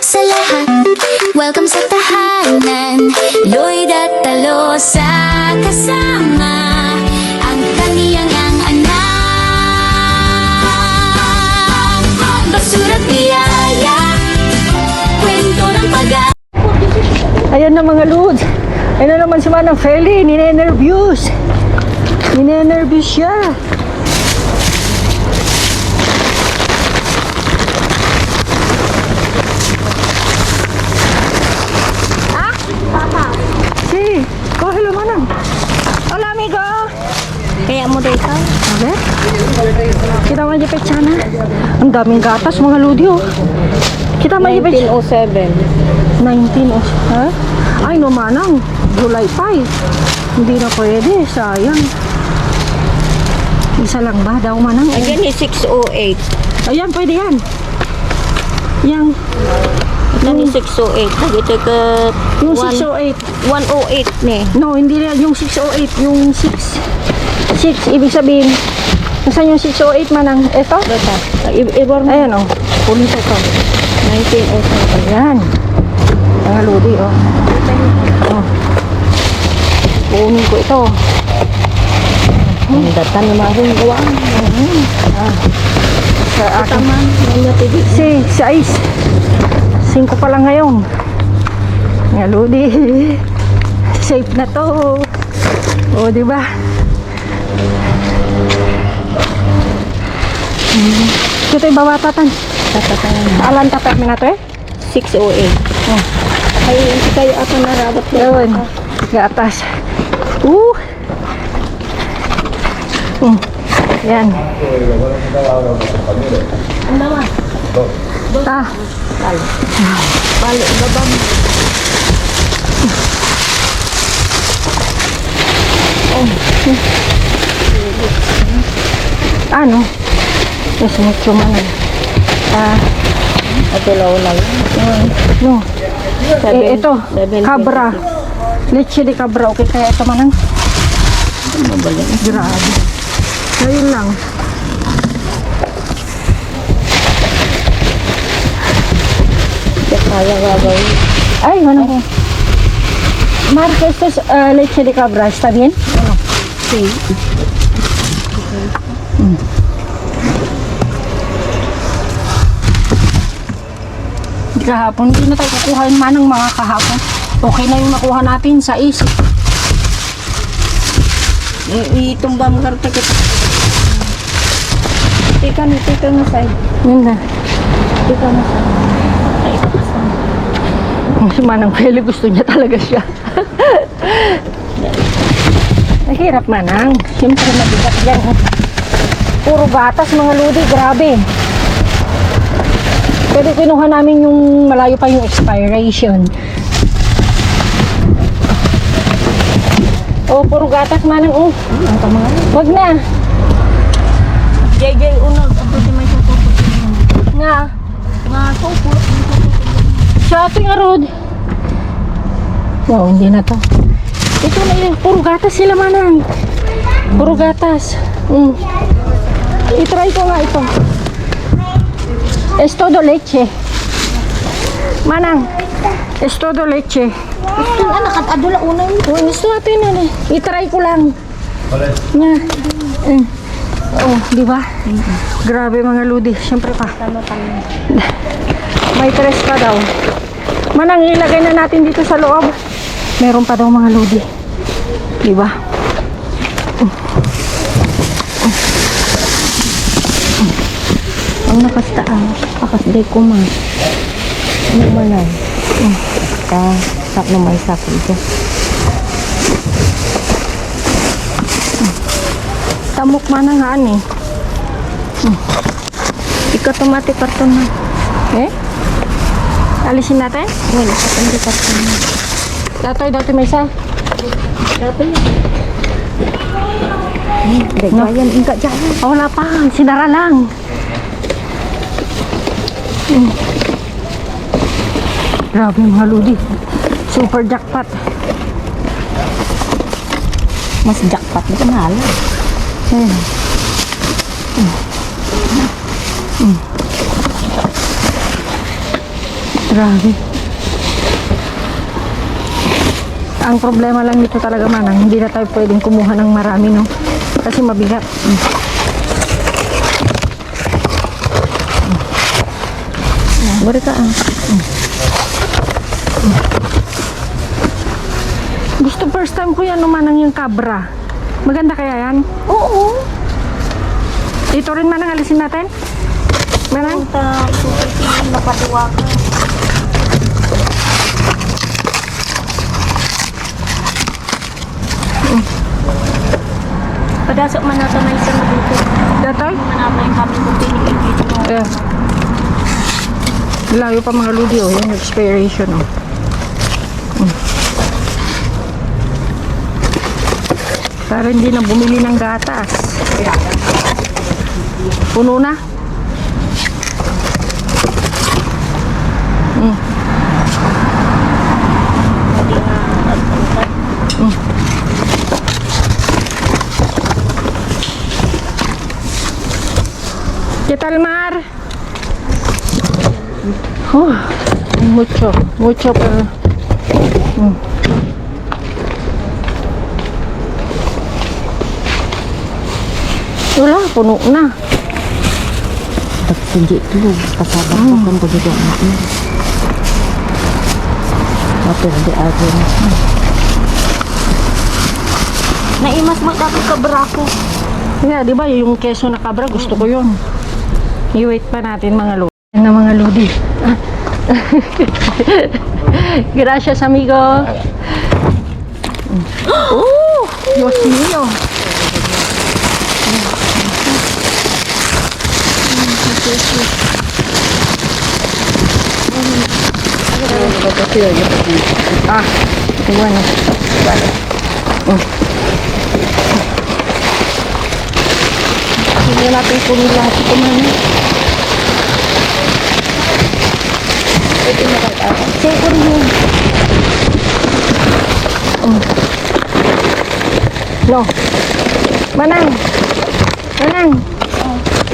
sa lahat. Welcome sa tahanan, Lloyd at Talosa kasama ang kaniyang anak. Basura't biyaya, kwento ng pag- Ayan na mga lods. Ayan na naman si Manang Feli. Ninenervyos. Ninenervyos siya. Si, oh hello Manang. Hola amigo. Kaya mo dito? Okay. Kita mo dyan petsana. Ang daming gatas mga lodi oh. Kita mo dyan petsana. 1907. 19 oh. Ha? Ay no Manang. July 5. Hindi na pwede. Sayang. Isa lang ba daw Manang? Again is 608. Ayan, pwede yan. Yang Ito ni 608. Ito ka yung 608. 108 ni. No, hindi yan yung 608, yung 6 ibig sabihin. Nasaan yung 608 Manang? Ito? Bata. Ibor mo. Ayan oh. Kunin ko ito. 1907. Ayan. Mga lodi oh. Oh. Kunin ko ito. Ang datan na mahong gawa. Sa akin. Taman. Mga tibig. Si Ice. 5 pa lang ngayon. Mga lodi. Safe na to. O, di ba? Ito yung bawatatan. Tatatan. Alan tapat mo na to eh? 608. Oh. Ay, hindi kayo ako narabat. Yun. Gatas. Yan. Ano ba? Ah. Balik, babam. Ano? Yes, mucho man. Ito law. No. Seven- Ito. 720. Cabra. Leche de cabra. Okay, kaya ito Manang. Mabalik. Grabe. Ngayon lang. Kaya gagawin. Ay, ano? Marques's leche de cabra. ¿Está bien? Okay. Kahapon, hindi na tayo kukuha yung Manang mga kahapon. Okay na yung nakuha natin sa isip. Itumba mo karta kita. Tika na side. Yun na. Tika na side. Ay, Si Manang Feli gusto niya talaga siya. Nahirap Manang. Siyempre mabigat yan. Puro gatas mga lodi. Grabe. Pwede kinuha namin yung malayo pa yung expiration. Oh, puro gatas Manang. Oh. Wag na. JJ unod. Ito si may suko. Nga. Nga suko. Sa ating arod. No, hindi na to. Ito na yun. Puro gatas sila Manang. Puro gatas. I-try ko nga ito. Es todo leche. Manang. Es todo leche. Ito na nakatadula una yun. Oh, gusto natin yan eh. I-try ko lang. Nga. Oh, di ba? Grabe mga ludi. Siyempre pa. May tres pa daw. Manang, ilagay na natin dito sa loob. Meron pa daw mga lodi. Di ba? Ang nakastaan. Pakasday ko man. Ano man lang. Sak na may sak ito. Tamok Manang haan eh. Ikaw tomate karton na. Eh? Alisin natin? Wala ka pang karton na. Datoy may isa. Dapat yan. Dagwayan. Ingka dyan. Oh, wala pa. Sinara lang. Grabe mga lodi. Super jackpot. Mas jackpot na pangalan. Grabe. Ang problema lang dito talaga, Manang, hindi na tayo pwedeng kumuha ng marami, no? Kasi mabigat. Bari ka ah. Gusto first time ko yan, no, Manang, yung cabra. Maganda kaya yan? Oo. Ito rin, Manang, alisin natin. Manang? Punta, susunod napatuwa ka. Padasok man natin na isang dito. Datoy? Manapay kami kung pinigil dito. Yeah. Layo pa mga ludi, oh. Yung expiration, oh. Para hindi na bumili ng gatas. Puno na. ¿Qué tal, Mar? Mucho, pero... Wala, puno na. Pagpunji itu kasabak ko kan begitu anak. Tapi di agen. Naimas mo dapat ka brako. Yeah, di ba yung keso na kabra, gusto ko yun. I-wait pa natin mga lodi. Yan na mga lodi. Gracias, amigo. Dios mío. Qué bueno. Vale. Hindi natin kunin lahat ito, Mami. Ito na kaya. Sige, kunin yun. No. Manang. Manang.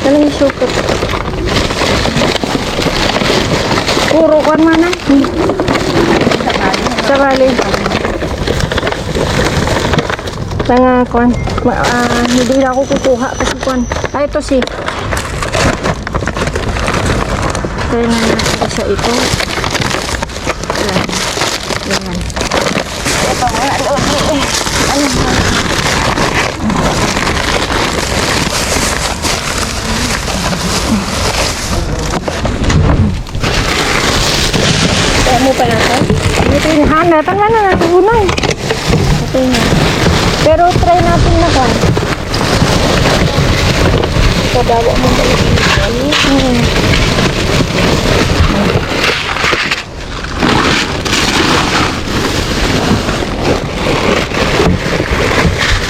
Dalang yung sukot. Puro kan, Manang. Sabali. Tanga, kuan. Hindi na ako kukuha kasi kuan. Ito si. Kaya na natin isa ito. Ayan. Ayan. Ito nga. Ayan. Kaya mo pa natin? Ito yung hana. Tanga na natin unang. Ito yung pero try natin na kan. Padawa mo ba yung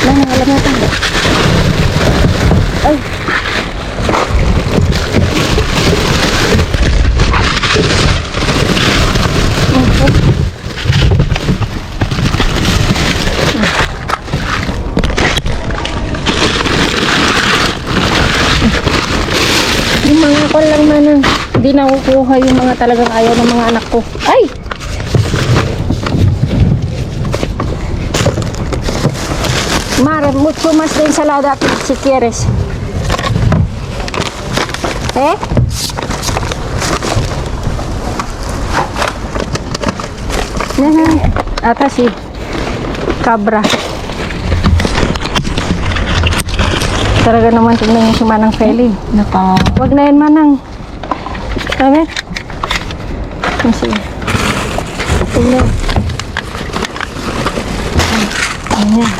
Lang, alam natin ba? Ay! Yung mga kon lang, Manang. Hindi na kukuha yung mga talagang ayaw ng mga anak ko. Ay! Mar, mucho más de ensalada si quieres. ¿Eh? Ata si cabra. Talaga naman tingnan yung si Manang Feli. Wag na yun, Manang. Sabi? Kasi tingnan. Ayan.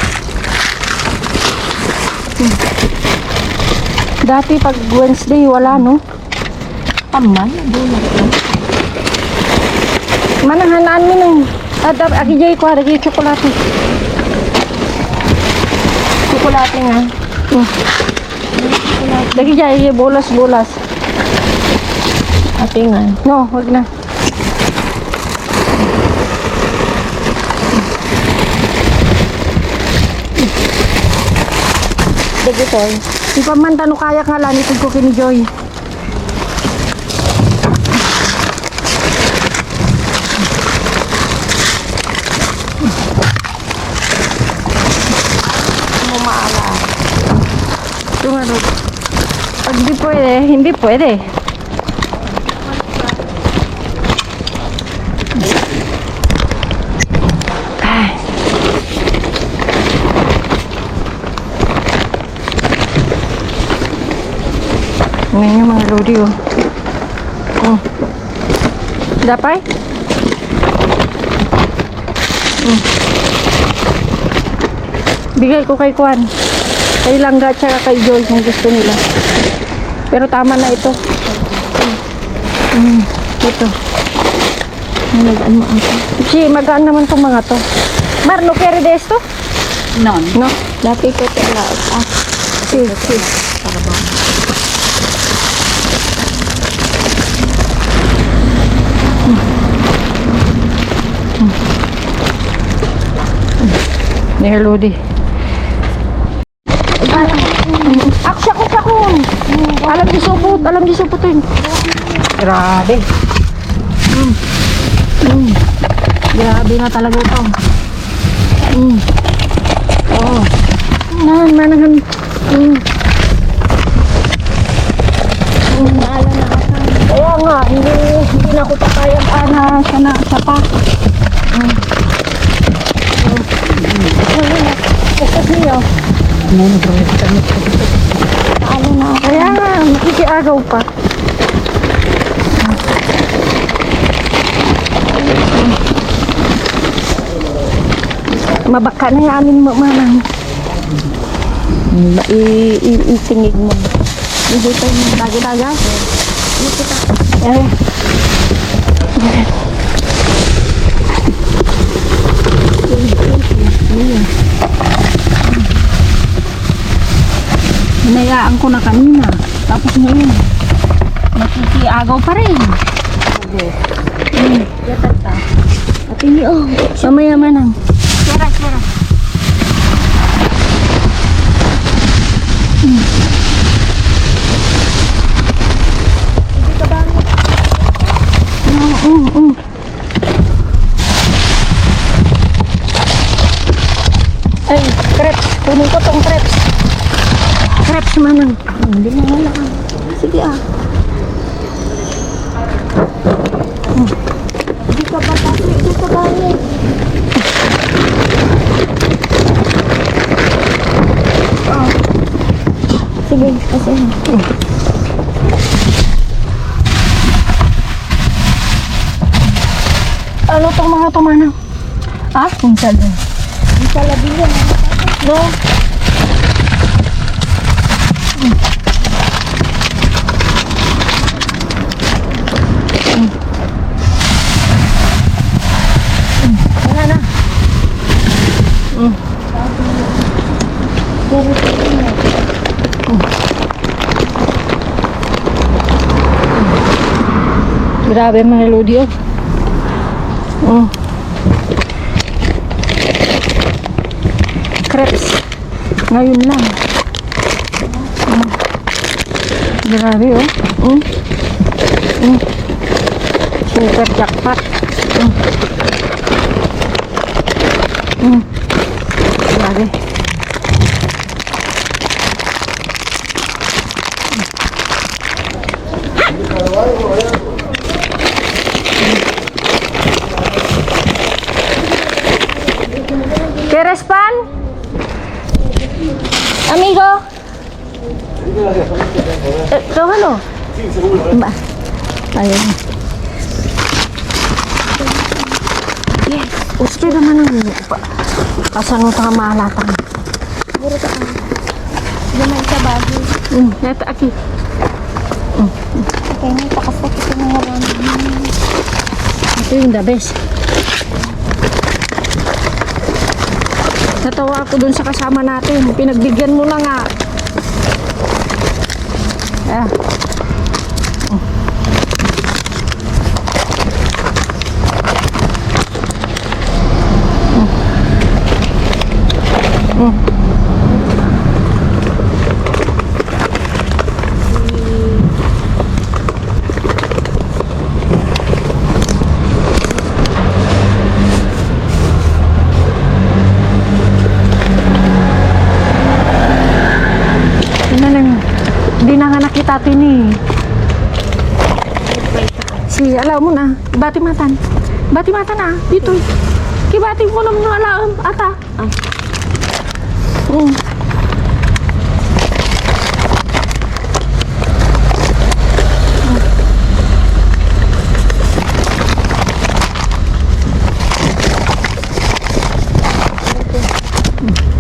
Dati pag Wednesday wala, no? Taman, bulan. Manang hanaan mo nung agi jay ko agi tsokolate. Tsokolate nga. Lagi jay bolas-bolas. Atingan. No, wag na. Dagitoy. Di pa man tano kaya nga lanitid ko kini Joy. pwede, hindi pwede. Ay. Ngayon yung mga lodi, oh. Oh. Dapay? Oh. Bigay ko kay Kwan. Kay Langga at saka kay Joy kung gusto nila. Pero tama na ito. Ito. Nalagaan mo ang Si, magaan naman itong mga to. Mar, no carry de esto? non. No? Dati ko tala. Si, si. Ni Lodi. Aksya ko. Alam di supot yun. Grabe. Grabe na talaga ito. Oh. Manahan. Maala na ako. Kaya nga, hindi na ako papayag sa pa. Kasi niyo. Maala na ako. Kaya nga, makikiagaw pa. Mabaka na yung amin manang. Itingig mo. Hindi pa yung daga-daga. Eh. Hinayaan ko na kanina. Tapos ngayon, nakikiagaw pa rin. At hindi, mamaya manang. Sira. Ay, crepes. Kunin ko tong crepes. Crepes manang. Hindi na wala. Sige Hindi ka ba tayo? Hindi ka ba Sige, kasi Ano tong mga tumanang? Ha? Kunsal. Ang salabihan. No? Wala na. Grabe mga lodi, crepes. Ngayon lang. Grabe, super jackpot. Grabe. ¿Quieres pan? Amigo. Ano? Ba? Ayun. Yes. Usted naman ang kasano sa mahalatan. Siguro ka. Lumay sa bago. Ito, aki. Okay, may pakasok ito ng walang. Ito yung the best. Natawa ako dun sa kasama natin. Pinagbigyan mo na nga. Ah. Hindi na nga nakita tini. Sige, alaw mo na. Bati matan. Bati matan na. Dito. Kibati mo naman yung alaw. Ata. Ay.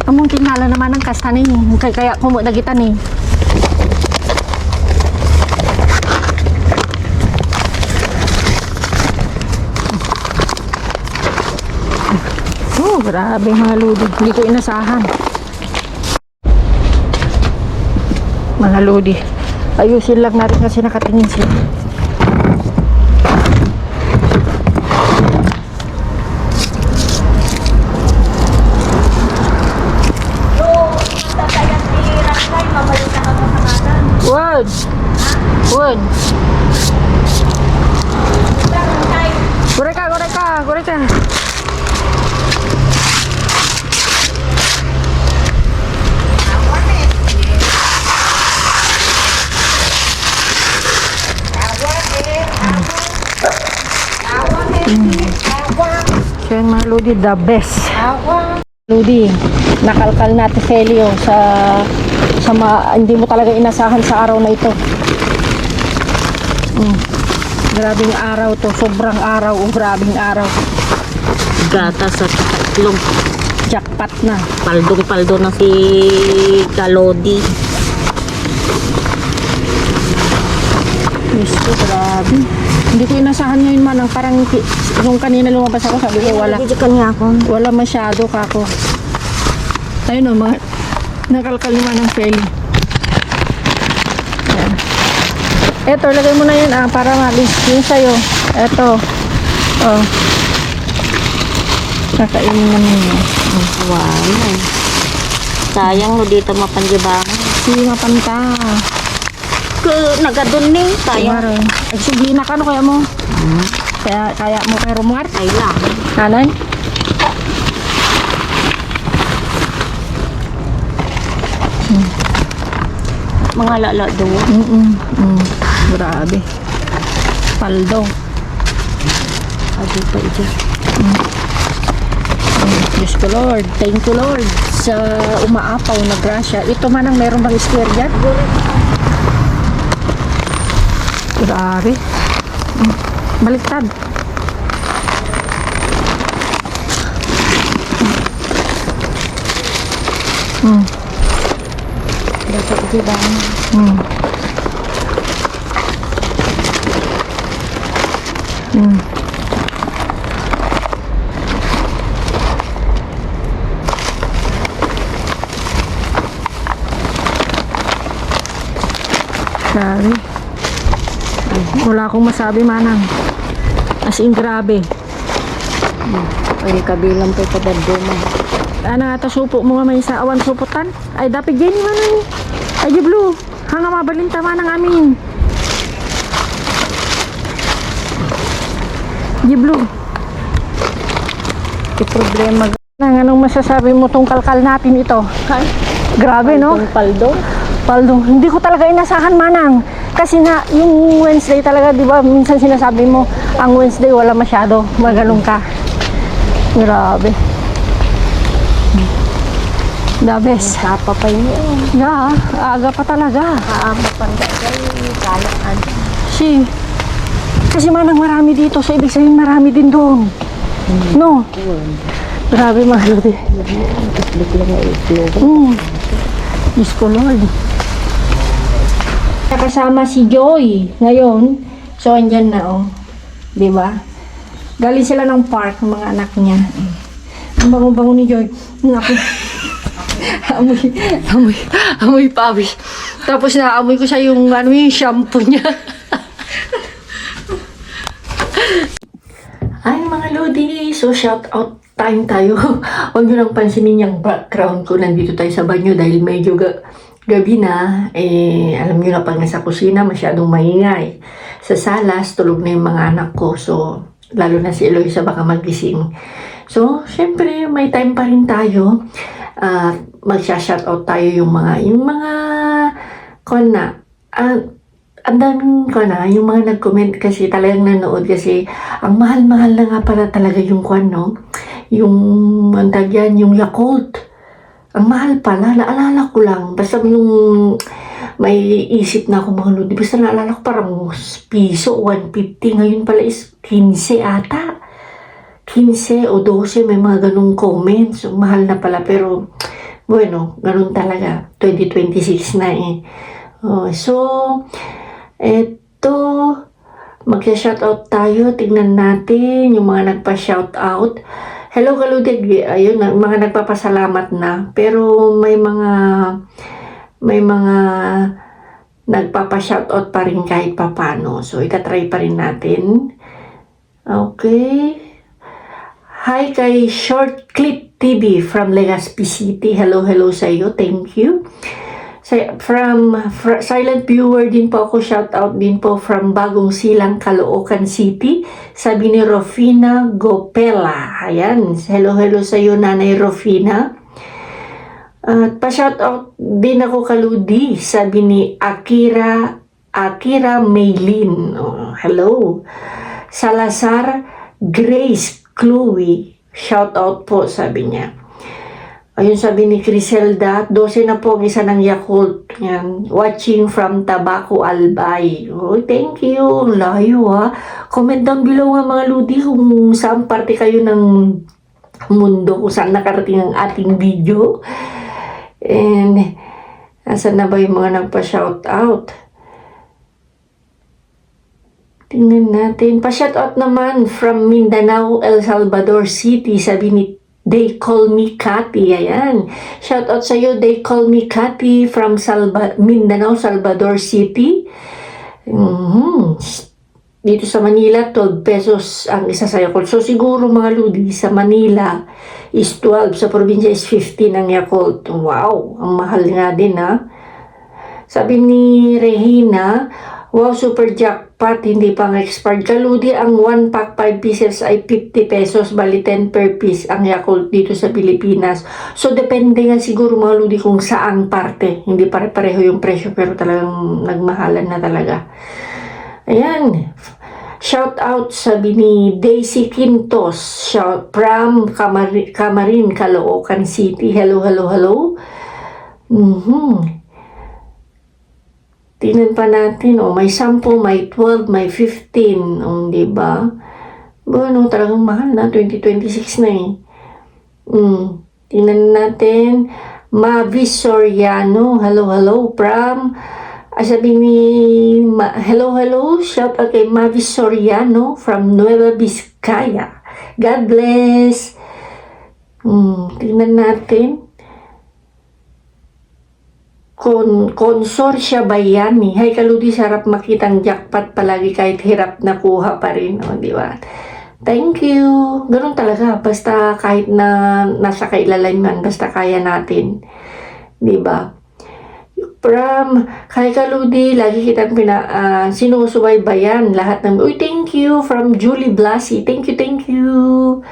Among kinala naman ang kasta ni. Kaya kumudagitan ni. Oh, grabe mga lodi. Hindi ko inasahan. Mga lodi. Ayusin lang natin kasi nakatingin sila. Wood! Wood! Gure ka, gure ka, gure ka. So yun mga Lodi, the best. Lodi, nakalkal natin Felio hindi mo talaga inasahan sa araw na ito. Grabing araw to, sobrang araw, grabing araw. Gata sa tatlong. Jackpot na. Paldong-paldo na si Kalodi. Yes ko, grabe. Hindi ko inasahan ngayon manang parang nung kanina lumabas ako, sabi ko wala. Kanya ako. Wala masyado kako. Ayun o, mga nakalkal naman ng Feli. Ayan. Eto, lagay mo na yun para malis yun sa'yo. Eto. Oh. Kakainin naman yun. Wow. Sayang no dito mapanjibangan. Si mapanta. Nagadun ni. Sayang. Sayang. Nagsugli na ka, no kaya mo? Kaya mo kay Romuald? Ay lang. Nanay? Mga lala doon. Grabe. Paldo. Adi pa ito. Diyos ko Lord. Thank you Lord sa umaapaw na grasya. Ito man ang meron bang square dyan? Grabe. Baliktad. Dapat di ba? Grabe. Wala akong masabi manang. As in grabe. Ay kabilang pa kadado mo. Ana ata supo mo nga may sa awan suputan. Ay dapat gani manang. Ay di blue. Hanga mabalinta manang amin. Di blue. Di problema. Nang anong masasabi mo tong kalkal natin ito? Grabe no? Paldo. Paldo, hindi ko talaga inasahan manang. Kasi na, yung Wednesday talaga, di ba, minsan sinasabi mo, ang Wednesday wala masyado, magalong ka. Grabe. The best. Sapa pa yun. Yeah, aga pa talaga. Kaama pa nga kalaan. Kasi manang marami dito, so ibig sabihin marami din doon. No? Grabe mga lodi. Diyos ko Lord. Kasama si Joy ngayon. So, andyan na, oh. Diba? Galing sila ng park, ng mga anak niya. Ang bango-bango ni Joy. Naku. amoy pawis. Tapos naamoy ko siya yung, yung shampoo niya. Ay, mga Lodi. So, shout out time tayo. Huwag nyo lang pansinin yung background ko. Nandito tayo sa banyo dahil medyo gabi na, alam nyo na pag nasa kusina, masyadong maingay. Sa salas, tulog na yung mga anak ko. So, lalo na si Eloisa baka magising. So, syempre, may time pa rin tayo. Magsha-shoutout tayo yung mga ang daming ko na, yung mga nag-comment kasi talagang nanood kasi ang mahal-mahal na nga para talaga yung kwan, no? Yung, ang tawag yan, yung Yakult. Ang mahal pala, naalala ko lang. Basta yung may isip na ako mga lodi. Basta naalala ko parang piso, 150. Ngayon pala is 15 ata. 15 o 12, may mga ganung comments. So, mahal na pala. Pero, bueno, ganun talaga. 2026 na eh. Oh, so, eto, magsa-shoutout tayo. Tingnan natin yung mga nagpa-shoutout. Hello, Kaludig. Ayun, mga nagpapasalamat na. Pero may mga nagpapa-shoutout pa rin kahit papano. So, itatry pa rin natin. Okay. Hi kay Short Clip TV from Legazpi City. Hello sa iyo. Thank you. From silent viewer din po ako, shout out din po from Bagong Silang, Caloocan City. Sabi ni Rofina Gopela. Ayan, hello sa iyo, Nanay Rofina. At pa-shout out din ako, Kaludi. Sabi ni Akira Maylin. Oh, hello. Salazar Grace Chloe. Shout out po, sabi niya. Ayun, sabi ni Criselda, 12 na po ang isa ng Yakult. Yan. Watching from Tabaco Albay. Oh, thank you. Layo ha. Comment down below nga mga ludi kung saan parte kayo ng mundo, kung saan nakarating ang ating video. And, asan na ba yung mga nagpa-shout out? Tingnan natin. Pa-shout out naman from Mindanao, El Salvador City. Sabi ni They Call Me Cathy. Ayan. Shout out sa iyo, They Call Me Cathy from Mindanao, Salvador City. Dito sa Manila, 12 pesos ang isa sa Yakult. So siguro mga ludi, sa Manila is 12. Sa probinsya is 15 ang Yakult. Wow, ang mahal nga din ha. Sabi ni Regina, wow, super jackpot, hindi pang expired. Kaludi, ang 1 pack 5 pieces ay 50 pesos, bali 10 per piece ang Yakult dito sa Pilipinas. So, depende nga siguro mga ludi kung saang parte. Hindi pare-pareho yung presyo, pero talagang nagmahalan na talaga. Ayan. Shout out, sabi ni Daisy Quintos, shout from Camarin, Caloocan City. Hello. Tingnan pa natin, may 10, may 12, may 15, diba? Bueno, talagang mahal na, 2026 na eh. Tingnan natin, Mavis Soriano, hello, from, sabi ni, hello, shout out kay Mavis Soriano from Nueva Vizcaya. God bless. Tingnan natin. Consortia Bayani. Hay Kaludi, sarap makitang jackpot palagi kahit hirap na kuha pa rin. Di ba? Thank you. Ganun talaga. Basta kahit na nasa kailalim man, basta kaya natin. Di ba? From kay Kaludi, lagi kitang sinusubaybayan lahat ng, thank you from Julie Blasi. Thank you.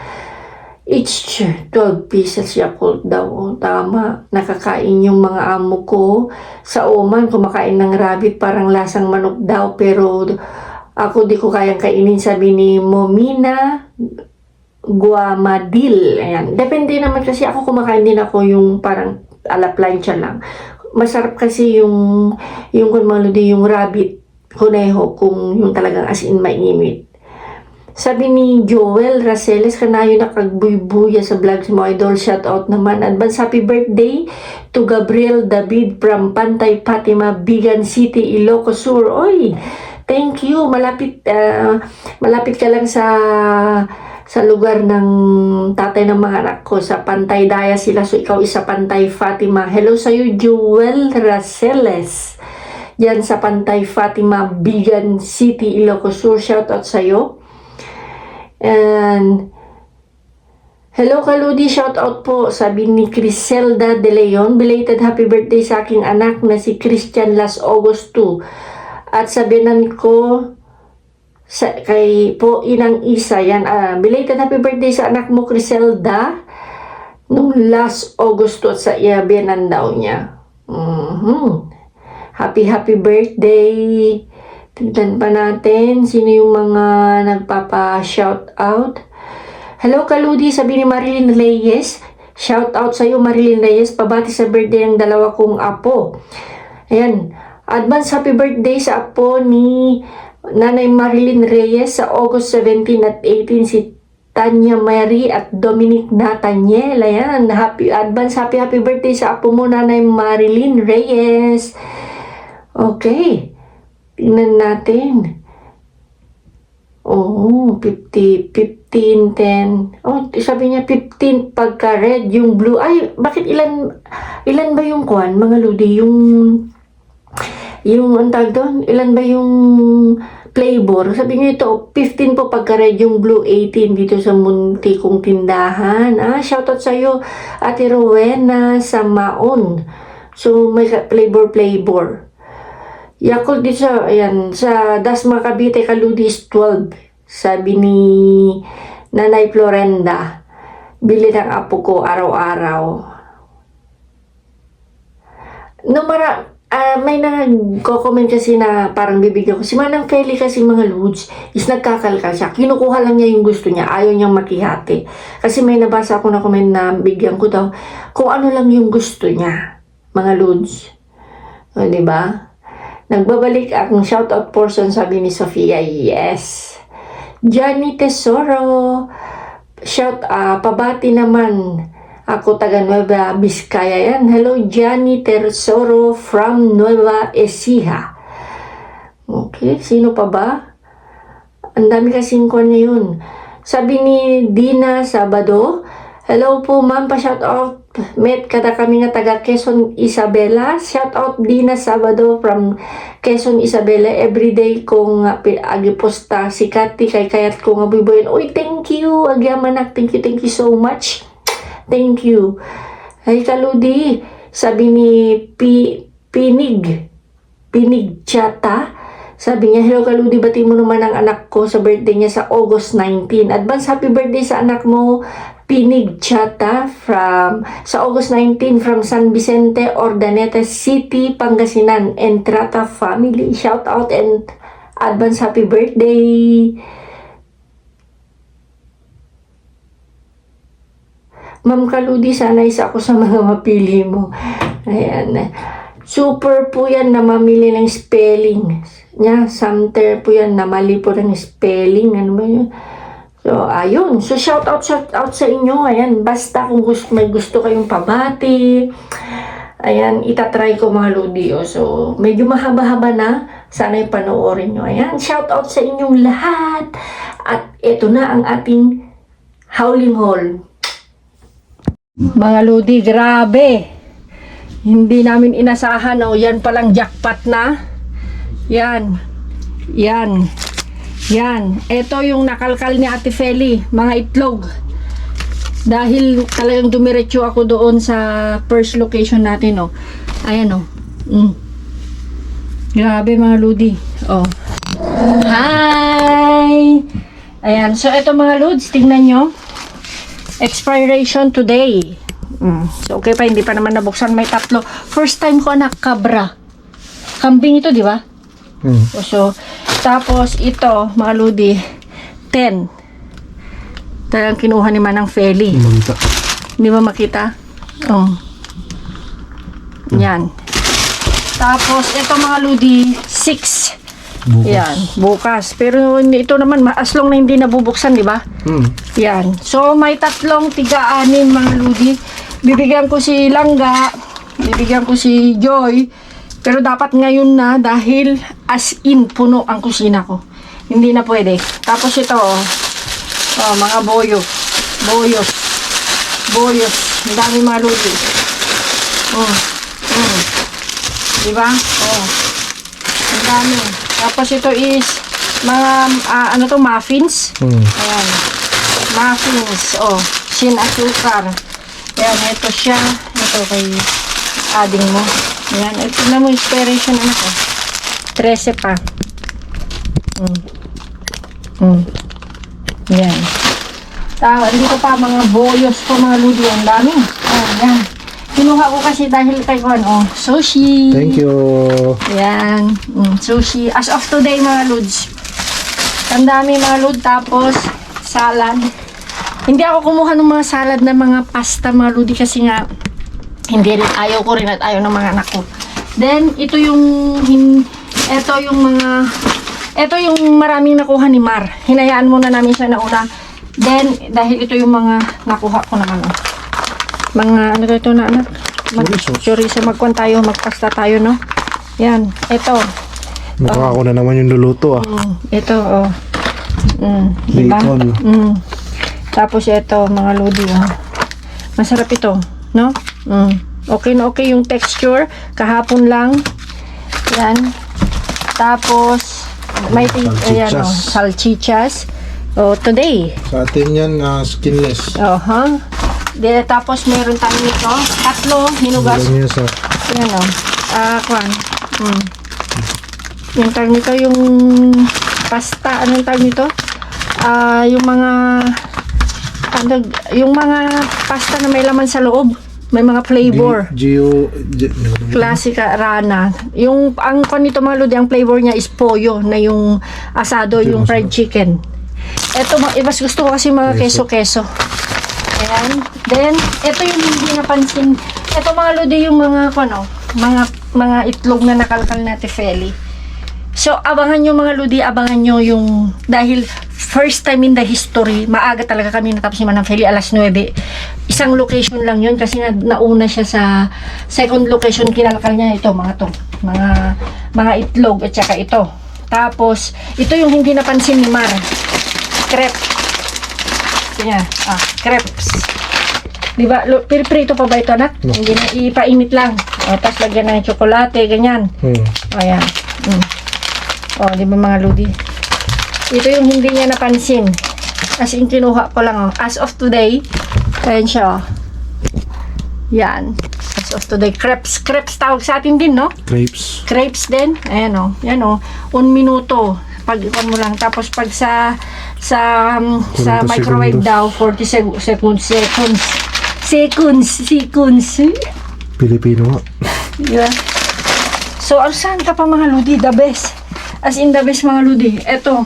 Each 12 pieces Yakult daw. Tama. Nakakain yung mga amo ko. Sa Oman, kumakain ng rabbit. Parang lasang manok daw. Pero ako di ko kayang kainin. Sabi ni Momina Guamadil. Ayan. Depende naman kasi ako kumakain din ako yung parang ala plancha lang. Masarap kasi yung yung rabbit, kuneho, kung yung talagang as in mainit. Sabi ni Joel Raceles, kanayo nakagbuy-buya sa vlogs mo, idol. Shout out naman. Advance happy birthday to Gabriel David from Pantay Fatima, Bigan City, Ilocos Sur. Oy, thank you. Malapit ka lang sa lugar ng tatay ng mga anak ko. Sa Pantay Daya sila. So, ikaw isa Pantay Fatima. Hello sa'yo, Joel Raceles. Yan sa Pantay Fatima, Bigan City, Ilocos Sur. Shout out sa'yo. And hello Kaludi, shout out po, sabi ni Criselda De Leon. Belated happy birthday sa aking anak na si Christian Las August 2. At sabinan ko kay po Inang Isa yan, belated happy birthday sa anak mo Criselda nung last August 2 at sa iabianan daw niya. Happy birthday. Tignan pa natin sino yung mga nagpapa-shout out. Hello Kaludi, sabi ni Marilyn Reyes. Shout out sa iyo Marilyn Reyes, pabati sa birthday ng dalawa kong apo. Ayan, advance happy birthday sa apo ni Nanay Marilyn Reyes sa August 17 at 18 si Tanya Mary at Dominic Nathaniel. Ayan, advance happy birthday sa apo mo Nanay Marilyn Reyes. Okay, tingnan natin. Oh, 15, 10. Oh, sabi niya 15 pagka red yung blue. Ay, bakit ilan ba yung kwan, mga ludi? Yung ang tawag doon, ilan ba yung flavor? Sabi niyo ito, 15 po pagka red yung blue, 18 dito sa munti kong tindahan. Shoutout sa iyo, Ate Rowena sa Maon. So, may flavor. Yakult dito sa, ayan, sa Dasma Cavite, Kaludis 12. Sabi ni Nanay Florenda, bili ng apo ko araw-araw. May nagko-comment kasi na parang bibigyan ko. Si Manang Feli kasi mga Lods is nagkakalkal siya. Kinukuha lang niya yung gusto niya. Ayaw niyang makihati. Kasi may nabasa ako na comment na bigyan ko daw kung ano lang yung gusto niya. Mga Lods. O, diba? Nagbabalik ang shoutout portion, sabi ni Sofia. Yes. Johnny Tesoro. Pabati naman. Ako taga Nueva Vizcaya yan. Hello, Johnny Tesoro from Nueva Ecija. Okay, sino pa ba? Ang dami kasing kwan na yun. Sabi ni Dina Sabado, hello po ma'am, pa-shoutout. Met kada kami nga taga Quezon Isabela. Shoutout Dina Sabado from Quezon Isabela. Everyday kong agiposta si Kati kay kayat ko nga buiboyin. Uy, thank you. Agyamanak, thank you so much. Thank you. Ay, Kaludi, sabi ni Pinig Chata, sabi niya, hello Kaludi, bati mo naman ang anak ko sa birthday niya sa August 19. Advance happy birthday sa anak mo, Pinig Chata, sa August 19 from San Vicente, Ordaneta City, Pangasinan, Entrata family. Shout out and advance happy birthday. Ma'am Kaludi, sana isa ako sa mga mapili mo. Ayan. Super po yan na mamili ng spelling. Samter po yan na mali po ng spelling. Ano ba yun? So, ayun. So, shout out sa inyo. Ayan. Basta kung may gusto kayong pabati. Ayan. Itatry ko mga Ludi. So, medyo mahaba-haba na. Sana panoorin nyo. Ayan. Shout out sa inyong lahat. At ito na ang ating howling haul. Mga Ludi, grabe. Hindi namin inasahan, yan palang jackpot na. Yan. Ito yung nakalkal ni Ate Feli, mga itlog. Dahil talagang dumiretso ako doon sa first location natin, Ayan, Grabe mga Ludi. Hi! Ayan, so ito mga Lods, tingnan nyo. Expiration today. So, okay pa, hindi pa naman nabuksan. May 3. First time ko anak, kabra. Kambing ito, di ba? So, tapos ito, mga Ludi, 10. Talagang kinuha ni Manang Feli. Hindi ba makita? Yan. Tapos, ito mga Ludi, 6. Yan, bukas. Pero ito naman, as long na hindi nabubuksan, di ba? Yan. So, may 3 tiga-anin mga Ludi. Bibigyan ko si Langga, bibigyan ko si Joy. Pero dapat ngayon na dahil as in puno ang kusina ko. Hindi na pwede. Tapos ito, mga boyos. Ang dami mga Ludi. Di ba? Ang dami. Tapos ito is mga muffins. Ayan. Muffins. Sin asukar. Ayan, ito siya. Ito kay ading mo. Ayan, ito na mo inspiration anak ko. 13 pa. Ayan. Dito pa mga boyos ko mga Ludi. Ang dami. Ayan. Kinuha ko kasi dahil kay Juan, sushi. Thank you. Ayan, sushi. As of today, mga lods. Ang dami mga lods, tapos salad. Hindi ako kumuha ng mga salad na mga pasta, mga lodi, kasi nga, hindi rin, ayaw ko rin at ayaw ng mga anak ko. Then, ito yung maraming nakuha ni Mar. Hinayaan muna namin siya na una. Then, dahil ito yung mga nakuha ko naman. Mga, ano ito na anak? Chorizo. Magkuhan tayo, magpasta tayo, no? Yan, ito. Mukha ako na naman yung luluto Ito, diba? Bacon. Tapos ito, mga lodi, masarap ito, no? Okay na okay yung texture. Kahapon lang. Yan. Tapos, may salchichas. Today. Sa atin yan, skinless. Tapos, meron tayo nito. 3, hinugas. Alam niya sa... Yan, kwan. Yung tag nito, yung pasta, anong tag nito? Yung mga pasta na may laman sa loob. May mga flavor. Classica Rana. Ang nito mga lodi, ang flavor niya is pollo na yung asado, yung fried chicken. Ito, mas gusto ko kasi mga keso-keso. Ayan. Then, ito yung hindi napansin. Ito mga lodi, yung mga itlog na nakalkal na tefeli. So, abangan nyo mga lodi, abangan nyo yung, dahil first time in the history, maaga talaga kami natapos ni Manang Feli, alas 9. Isang location lang yun kasi nauna siya sa second location, kinalkal niya ito, mga itlog at saka ito. Tapos, ito yung hindi napansin ni Mar. Crepe. Yan, crepes. Diba, pirito pa ba ito, anak? No. Hindi na, ipainit lang. Tapos lagyan ng tsokolate, ganyan. Ayan. Di ba mga lodi? Ito yung hindi niya napansin. As in, kinuha ko lang. As of today, ayan siya. Yan. As of today, crepes. Crepes tawag sa atin din, no? Crepes din. Ayan, yan, 1 minuto. Pag-iwan mo lang. Tapos pag sa microwave daw, 40 seconds. Pilipino nga. Yeah. So, saan ka pa mga lodi? The best. As in the best mga lodi. Eto.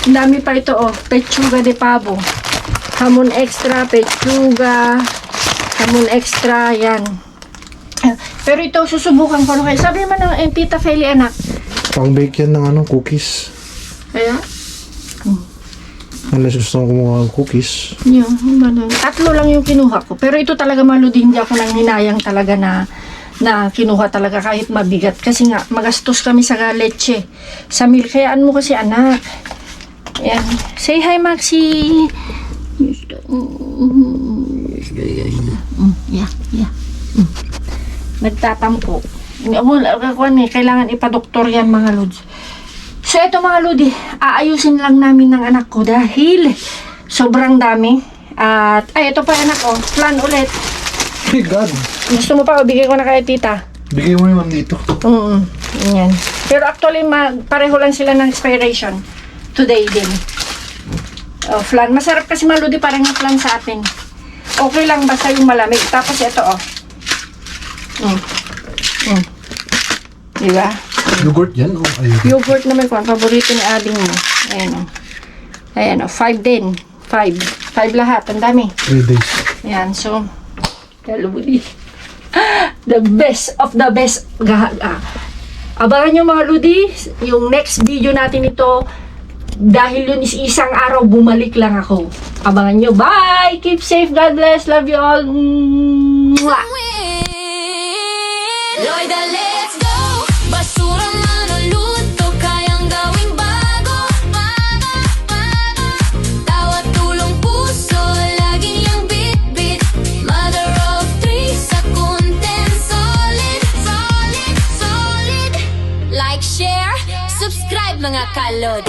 Ang dami pa ito, pechuga de pavo. Hamon extra, pechuga. Hamon extra, yan. Pero ito, susubukan ko. Sabi man ng Tita Feli, anak. Pang-bake yan ng cookies. Kaya? Unless gusto ko kumuha ng cookies. Yan, 3 lang yung kinuha ko. Pero ito talaga mga lodi, hindi ako nang hinayang talaga na kinuha talaga kahit mabigat. Kasi nga, magastos kami sa leche. Sa milk, kayaan mo kasi anak. Ayan. Say hi, Maxi. Yeah. Nagtatampo. Kailangan ipadoktor yan mga lods. So, ito mga lodi, aayusin lang namin ng anak ko dahil sobrang dami. At, ito pa anak ko, plan ulit. My God! Gusto mo pa, bigay ko na kay tita. Bigay mo naman dito. Yan. Pero actually, pareho lang sila ng expiration. Today din. Flan. Masarap kasi mga lodi, parang yung flan sa atin. Okay lang, basta yung malamig. Tapos ito, Diba? Yogurt yan? Yogurt naman ko. Ang paborito ni Ading mo. Ayan, 5 din. 5 lahat. Ang dami. 3 days. Ayan, so, the best of the best. Abangan nyo mga ludi, yung next video natin ito, dahil yun is isang araw, bumalik lang ako. Abangan nyo. Bye! Keep safe. God bless. Love you all. Mwah! Lloyda, let's go! Basura manuluto, kayang gawing bago. Tawa, tulong, puso, lagi niyang bit-bit. Mother of 3 sa content, solid. Like, share, subscribe mga kalod.